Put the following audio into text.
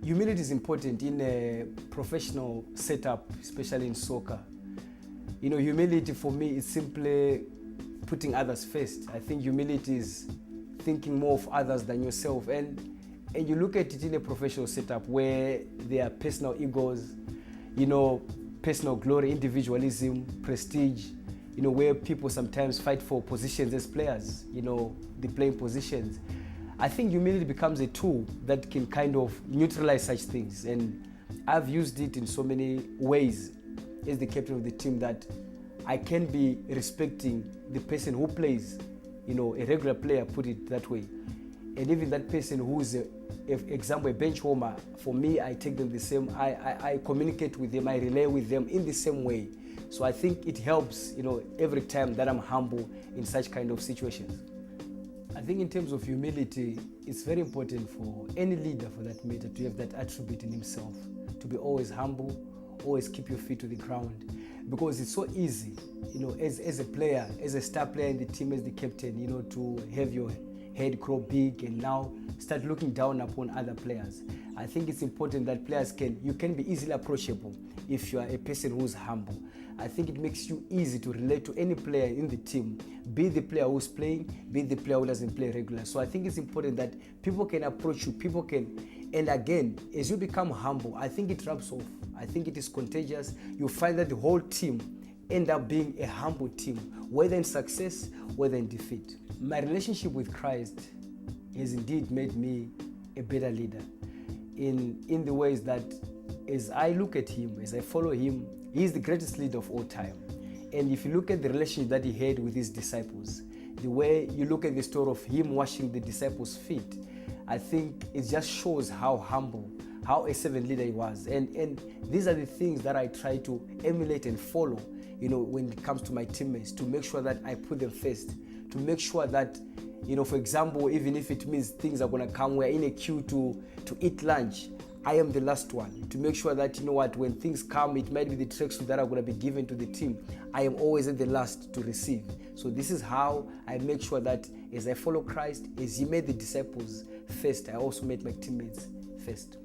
Humility is important in a professional setup, especially in soccer. Humility for me is simply putting others first. I think humility is thinking more of others than yourself. And you look at it in a professional setup where there are personal egos, personal glory, individualism, prestige, where people sometimes fight for positions as players, the playing positions. I think humility becomes a tool that can kind of neutralize such things. And I've used it in so many ways as the captain of the team, that I can be respecting the person who plays, a regular player, put it that way. And even that person who is, example, a bench warmer, for me, I take them the same. I communicate with them, I relay with them in the same way. So I think it helps, every time that I'm humble in such kind of situations. I think in terms of humility, it's very important for any leader, for that matter, to have that attribute in himself, to be always humble, always keep your feet to the ground, because it's so easy, as a player, as a star player in the team, as the captain, to have your head grow big and now start looking down upon other players. I think it's important that you can be easily approachable if you are a person who's humble. I think it makes you easy to relate to any player in the team, be the player who's playing, be the player who doesn't play regular. So I think it's important that people can approach you, and again, as you become humble, I think it rubs off. I think it is contagious. You find that the whole team end up being a humble team, whether in success, whether in defeat. My relationship with Christ has indeed made me a better leader in the ways that as I look at him, as I follow him, he is the greatest leader of all time. And if you look at the relationship that he had with his disciples, the way you look at the story of him washing the disciples' feet, I think it just shows how humble, how a servant leader he was. And these are the things that I try to emulate and follow, when it comes to my teammates, to make sure that I put them first, to make sure that, for example, even if it means things are going to come, we're in a queue to eat lunch, I am the last one, to make sure that, when things come, it might be the tracksuit that are going to be given to the team, I am always at the last to receive. So this is how I make sure that as I follow Christ, as he made the disciples first, I also made my teammates first.